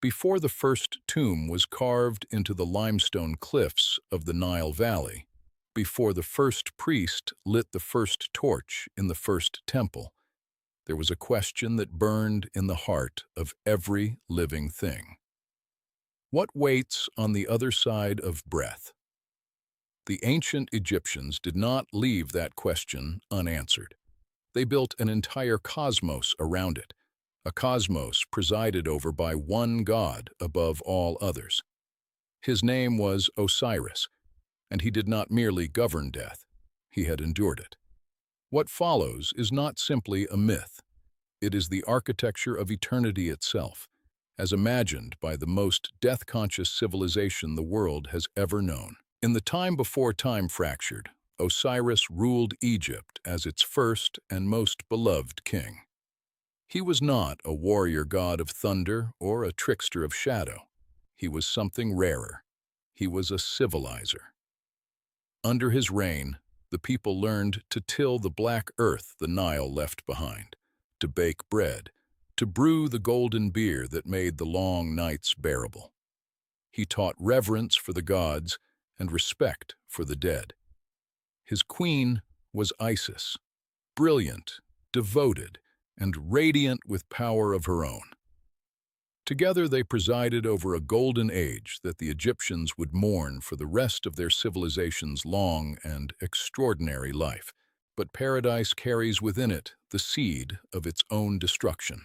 Before the first tomb was carved into the limestone cliffs of the Nile Valley, before the first priest lit the first torch in the first temple, there was a question that burned in the heart of every living thing. What waits on the other side of breath? The ancient Egyptians did not leave that question unanswered. They built an entire cosmos around it, a cosmos presided over by one god above all others. His name was Osiris, and he did not merely govern death, he had endured it. What follows is not simply a myth. It is the architecture of eternity itself, as imagined by the most death-conscious civilization the world has ever known. In the time before time fractured, Osiris ruled Egypt as its first and most beloved king. He was not a warrior god of thunder or a trickster of shadow. He was something rarer. He was a civilizer. Under his reign, the people learned to till the black earth the Nile left behind, to bake bread, to brew the golden beer that made the long nights bearable. He taught reverence for the gods and respect for the dead. His queen was Isis, brilliant, devoted, and radiant with power of her own. Together they presided over a golden age that the Egyptians would mourn for the rest of their civilization's long and extraordinary life. But paradise carries within it the seed of its own destruction.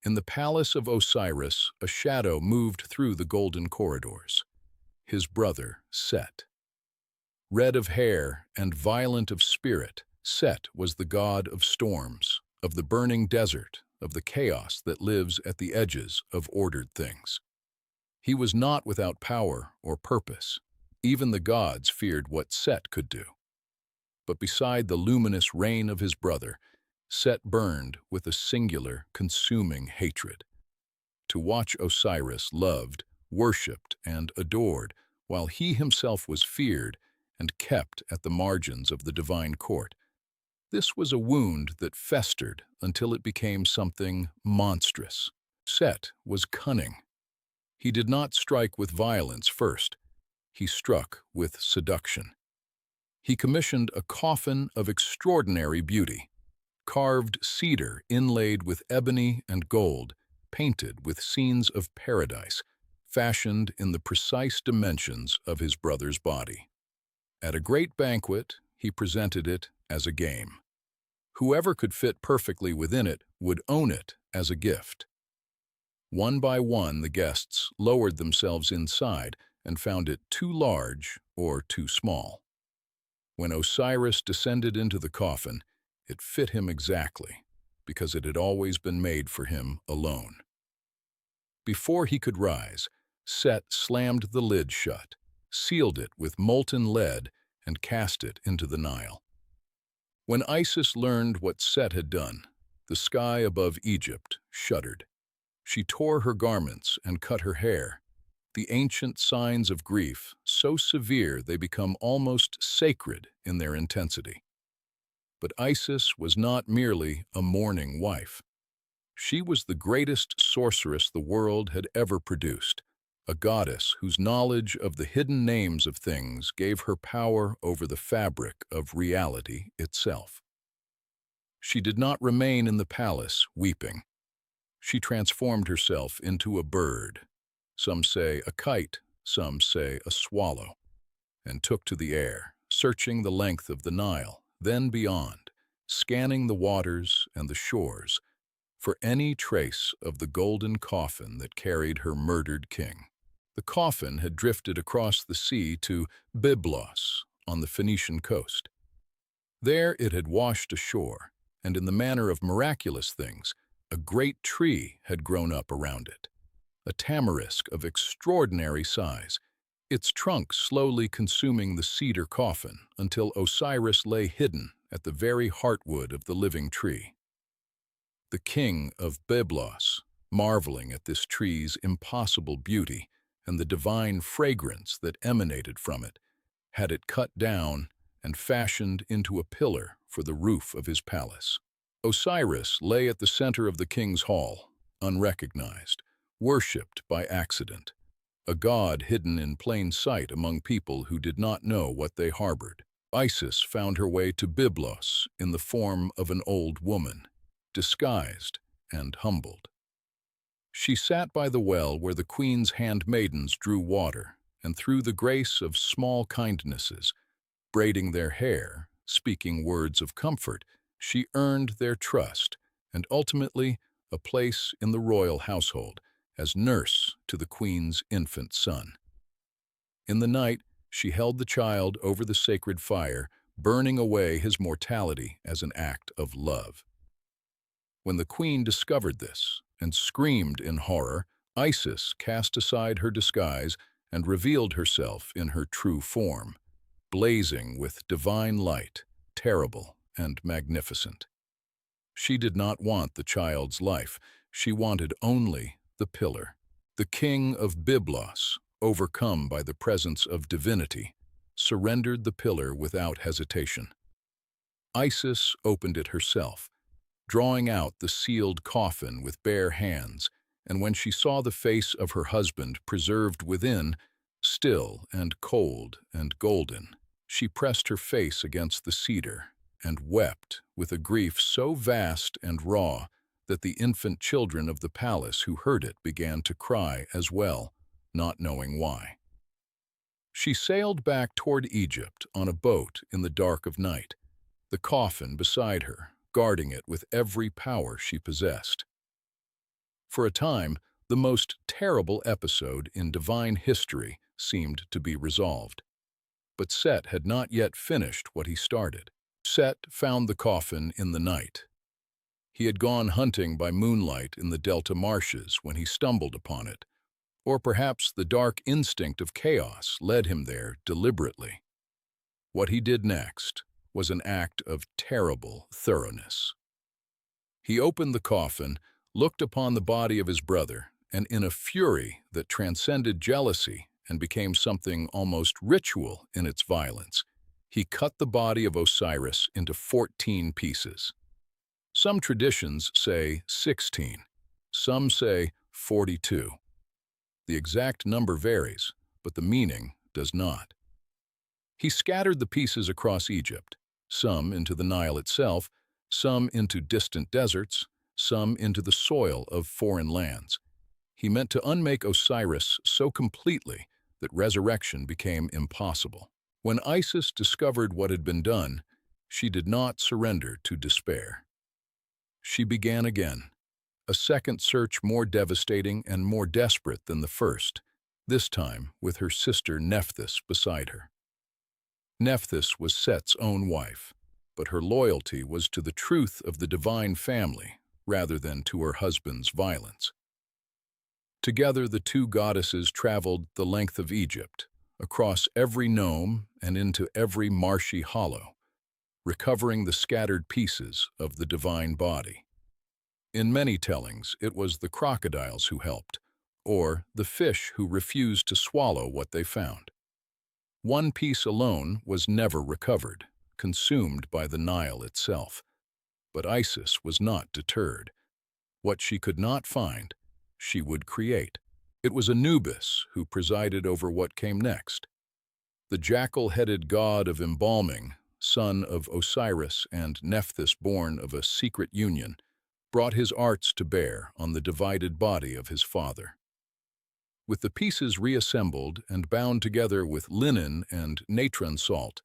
In the palace of Osiris, a shadow moved through the golden corridors. His brother, Set. Red of hair and violent of spirit, Set was the god of storms, of the burning desert, of the chaos that lives at the edges of ordered things. He was not without power or purpose. Even the gods feared what Set could do. But beside the luminous reign of his brother, Set burned with a singular, consuming hatred. To watch Osiris loved, worshipped, and adored, while he himself was feared and kept at the margins of the divine court. This was a wound that festered until it became something monstrous. Set was cunning. He did not strike with violence first. He struck with seduction. He commissioned a coffin of extraordinary beauty, carved cedar inlaid with ebony and gold, painted with scenes of paradise, fashioned in the precise dimensions of his brother's body. At a great banquet, he presented it as a game. Whoever could fit perfectly within it would own it as a gift. One by one, the guests lowered themselves inside and found it too large or too small. When Osiris descended into the coffin, it fit him exactly, because it had always been made for him alone. Before he could rise, Set slammed the lid shut, sealed it with molten lead, and cast it into the Nile. When Isis learned what Set had done, the sky above Egypt shuddered. She tore her garments and cut her hair, the ancient signs of grief, so severe they become almost sacred in their intensity. But Isis was not merely a mourning wife. She was the greatest sorceress the world had ever produced, a goddess whose knowledge of the hidden names of things gave her power over the fabric of reality itself. She did not remain in the palace weeping. She transformed herself into a bird, some say a kite, some say a swallow, and took to the air, searching the length of the Nile, then beyond, scanning the waters and the shores for any trace of the golden coffin that carried her murdered king. The coffin had drifted across the sea to Byblos on the Phoenician coast. There it had washed ashore, and in the manner of miraculous things, a great tree had grown up around it, a tamarisk of extraordinary size, its trunk slowly consuming the cedar coffin until Osiris lay hidden at the very heartwood of the living tree. The king of Byblos, marveling at this tree's impossible beauty and the divine fragrance that emanated from it, had it cut down and fashioned into a pillar for the roof of his palace. Osiris lay at the center of the king's hall, unrecognized, worshipped by accident, a god hidden in plain sight among people who did not know what they harbored. Isis found her way to Byblos in the form of an old woman, disguised and humbled. She sat by the well where the queen's handmaidens drew water, and through the grace of small kindnesses, braiding their hair, speaking words of comfort, she earned their trust and ultimately a place in the royal household as nurse to the queen's infant son. In the night, she held the child over the sacred fire, burning away his mortality as an act of love. When the queen discovered this and screamed in horror, Isis cast aside her disguise and revealed herself in her true form, blazing with divine light, terrible and magnificent. She did not want the child's life. She wanted only the pillar. The king of Byblos, overcome by the presence of divinity, surrendered the pillar without hesitation. Isis opened it herself, drawing out the sealed coffin with bare hands, and when she saw the face of her husband preserved within, still and cold and golden, she pressed her face against the cedar and wept with a grief so vast and raw that the infant children of the palace who heard it began to cry as well, not knowing why. She sailed back toward Egypt on a boat in the dark of night, the coffin beside her, guarding it with every power she possessed. For a time, the most terrible episode in divine history seemed to be resolved. But Set had not yet finished what he started. Set found the coffin in the night. He had gone hunting by moonlight in the delta marshes when he stumbled upon it, or perhaps the dark instinct of chaos led him there deliberately. What he did next was an act of terrible thoroughness. He opened the coffin, looked upon the body of his brother, and in a fury that transcended jealousy and became something almost ritual in its violence, he cut the body of Osiris into 14 pieces. Some traditions say 16, some say 42. The exact number varies, but the meaning does not. He scattered the pieces across Egypt, some into the Nile itself, some into distant deserts, some into the soil of foreign lands. He meant to unmake Osiris so completely that resurrection became impossible. When Isis discovered what had been done, she did not surrender to despair. She began again, a second search more devastating and more desperate than the first, this time with her sister Nephthys beside her. Nephthys was Set's own wife, but her loyalty was to the truth of the divine family rather than to her husband's violence. Together the two goddesses traveled the length of Egypt, across every nome and into every marshy hollow, recovering the scattered pieces of the divine body. In many tellings, it was the crocodiles who helped, or the fish who refused to swallow what they found. One piece alone was never recovered, consumed by the Nile itself. But Isis was not deterred. What she could not find, she would create. It was Anubis who presided over what came next. The jackal-headed god of embalming, son of Osiris and Nephthys born of a secret union, brought his arts to bear on the divided body of his father. With the pieces reassembled and bound together with linen and natron salt,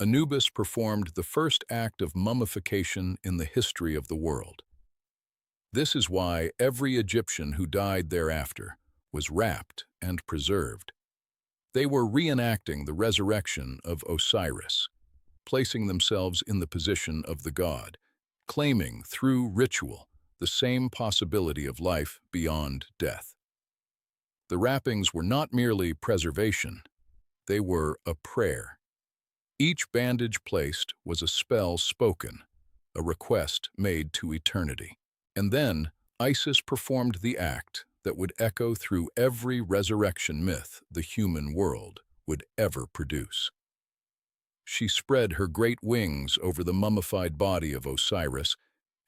Anubis performed the first act of mummification in the history of the world. This is why every Egyptian who died thereafter was wrapped and preserved. They were reenacting the resurrection of Osiris, placing themselves in the position of the god, claiming through ritual the same possibility of life beyond death. The wrappings were not merely preservation, they were a prayer. Each bandage placed was a spell spoken, a request made to eternity. And then Isis performed the act that would echo through every resurrection myth the human world would ever produce. She spread her great wings over the mummified body of Osiris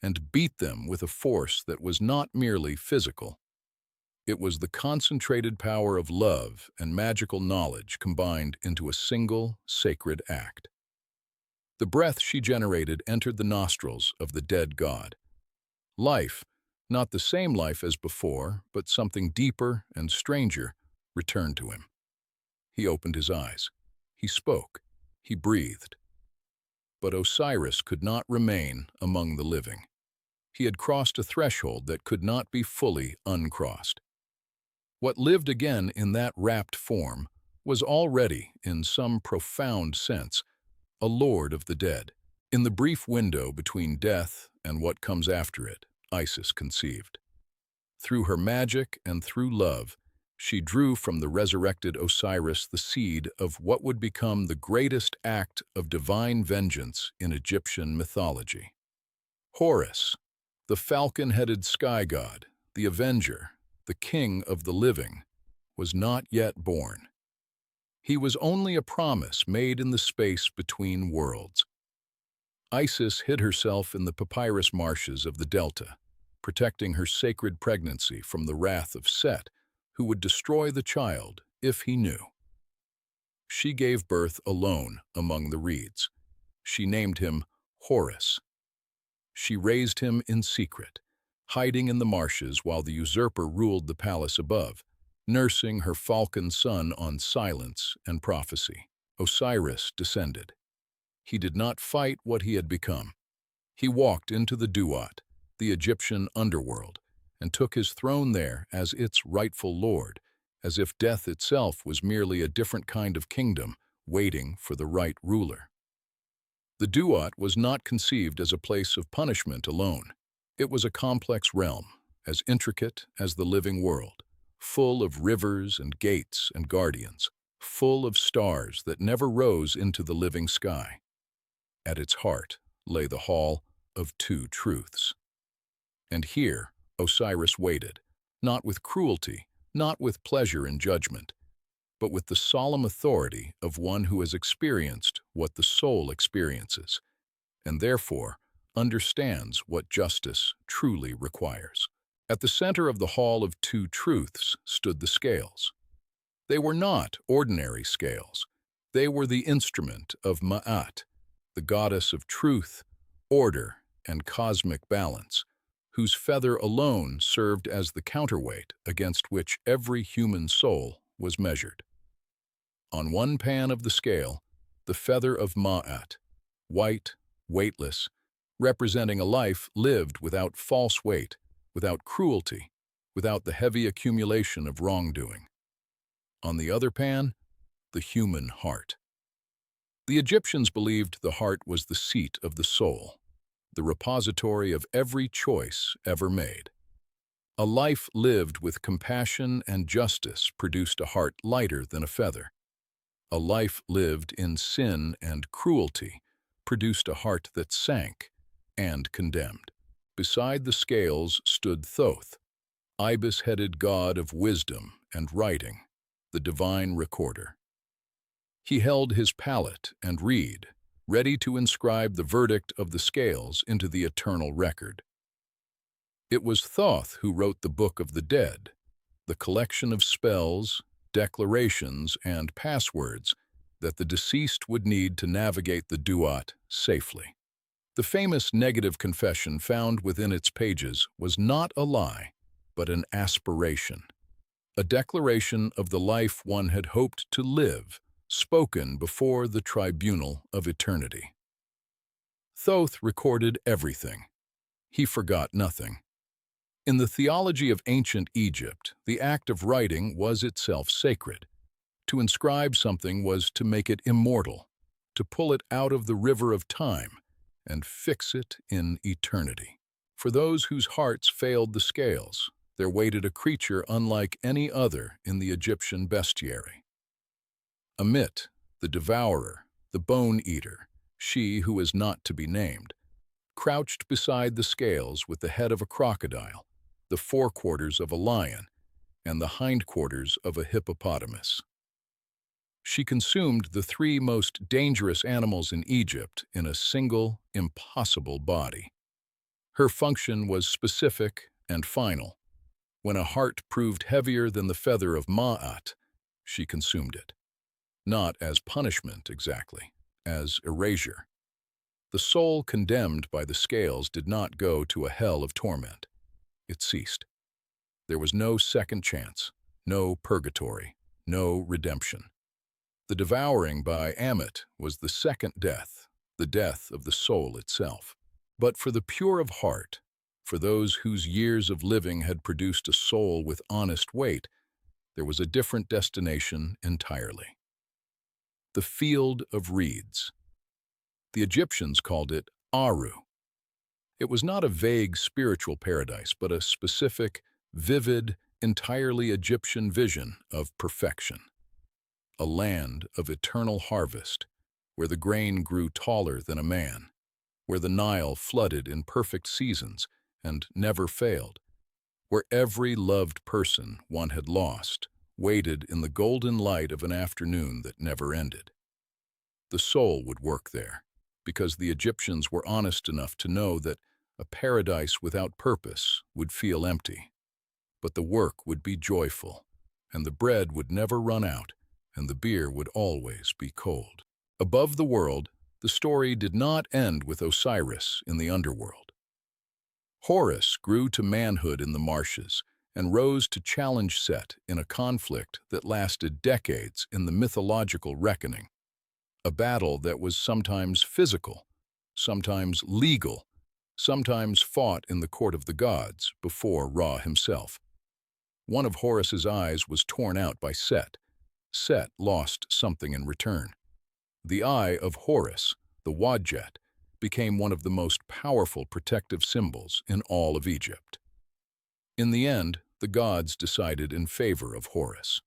and beat them with a force that was not merely physical. It was the concentrated power of love and magical knowledge combined into a single, sacred act. The breath she generated entered the nostrils of the dead god. Life, not the same life as before, but something deeper and stranger, returned to him. He opened his eyes. He spoke. He breathed. But Osiris could not remain among the living. He had crossed a threshold that could not be fully uncrossed. What lived again in that wrapped form was already, in some profound sense, a lord of the dead. In the brief window between death and what comes after it, Isis conceived. Through her magic and through love, she drew from the resurrected Osiris the seed of what would become the greatest act of divine vengeance in Egyptian mythology. Horus, the falcon-headed sky god, the avenger, the king of the living, was not yet born. He was only a promise made in the space between worlds. Isis hid herself in the papyrus marshes of the Delta, protecting her sacred pregnancy from the wrath of Set, who would destroy the child if he knew. She gave birth alone among the reeds. She named him Horus. She raised him in secret, hiding in the marshes while the usurper ruled the palace above, nursing her falcon son on silence and prophecy. Osiris descended. He did not fight what he had become. He walked into the Duat, the Egyptian underworld, and took his throne there as its rightful lord, as if death itself was merely a different kind of kingdom waiting for the right ruler. The Duat was not conceived as a place of punishment alone. It was a complex realm, as intricate as the living world, full of rivers and gates and guardians, full of stars that never rose into the living sky. At its heart lay the Hall of Two Truths. And here Osiris waited, not with cruelty, not with pleasure and judgment, but with the solemn authority of one who has experienced what the soul experiences, and therefore understands what justice truly requires. At the center of the Hall of Two Truths stood the scales. They were not ordinary scales. They were the instrument of Ma'at, the goddess of truth, order, and cosmic balance, whose feather alone served as the counterweight against which every human soul was measured. On one pan of the scale, the feather of Ma'at, white, weightless, representing a life lived without false weight, without cruelty, without the heavy accumulation of wrongdoing. On the other pan, the human heart. The Egyptians believed the heart was the seat of the soul, the repository of every choice ever made. A life lived with compassion and justice produced a heart lighter than a feather. A life lived in sin and cruelty produced a heart that sank and condemned. Beside the scales stood Thoth, ibis-headed god of wisdom and writing, the divine recorder. He held his palette and reed, ready to inscribe the verdict of the scales into the eternal record. It was Thoth who wrote the Book of the Dead, the collection of spells, declarations, and passwords that the deceased would need to navigate the Duat safely. The famous negative confession found within its pages was not a lie, but an aspiration, a declaration of the life one had hoped to live, spoken before the tribunal of eternity. Thoth recorded everything. He forgot nothing. In the theology of ancient Egypt, the act of writing was itself sacred. To inscribe something was to make it immortal, to pull it out of the river of time and fix it in eternity. For those whose hearts failed the scales, there waited a creature unlike any other in the Egyptian bestiary. Amit, the devourer, the bone-eater, she who is not to be named, crouched beside the scales with the head of a crocodile, the forequarters of a lion, and the hindquarters of a hippopotamus. She consumed the three most dangerous animals in Egypt in a single, impossible body. Her function was specific and final. When a heart proved heavier than the feather of Ma'at, she consumed it. Not as punishment, exactly, as erasure. The soul condemned by the scales did not go to a hell of torment. It ceased. There was no second chance, no purgatory, no redemption. The devouring by Amit was the second death, the death of the soul itself. But for the pure of heart, for those whose years of living had produced a soul with honest weight, there was a different destination entirely. The field of reeds. The Egyptians called it Aru. It was not a vague spiritual paradise, but a specific, vivid, entirely Egyptian vision of perfection. A land of eternal harvest, where the grain grew taller than a man, where the Nile flooded in perfect seasons and never failed, where every loved person one had lost waited in the golden light of an afternoon that never ended. The soul would work there, because the Egyptians were honest enough to know that a paradise without purpose would feel empty. But the work would be joyful, and the bread would never run out, and the beer would always be cold. Above the world, the story did not end with Osiris in the underworld. Horus grew to manhood in the marshes and rose to challenge Set in a conflict that lasted decades in the mythological reckoning. A battle that was sometimes physical, sometimes legal, sometimes fought in the court of the gods before Ra himself. One of Horus's eyes was torn out by Set. Set lost something in return. The eye of Horus, the Wadjet, became one of the most powerful protective symbols in all of Egypt. In the end, the gods decided in favor of Horus.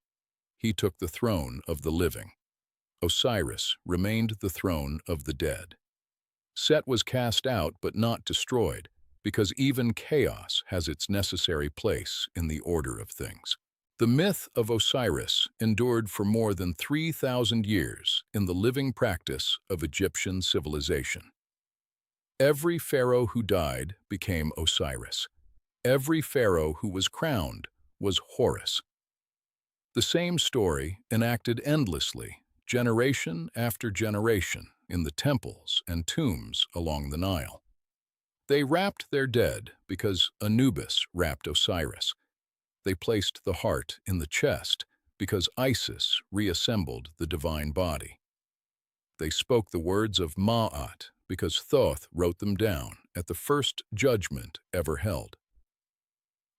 He took the throne of the living. Osiris remained the throne of the dead. Set was cast out but not destroyed, because even chaos has its necessary place in the order of things. The myth of Osiris endured for more than 3,000 years in the living practice of Egyptian civilization. Every pharaoh who died became Osiris. Every pharaoh who was crowned was Horus. The same story enacted endlessly, generation after generation, in the temples and tombs along the Nile. They wrapped their dead because Anubis wrapped Osiris. They placed the heart in the chest because Isis reassembled the divine body. They spoke the words of Ma'at because Thoth wrote them down at the first judgment ever held.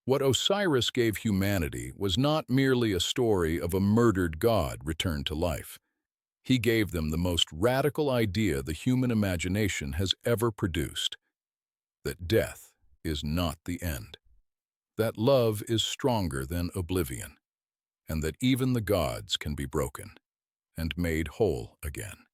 What Osiris gave humanity was not merely a story of a murdered god returned to life. He gave them the most radical idea the human imagination has ever produced, that death is not the end, that love is stronger than oblivion, and that even the gods can be broken and made whole again.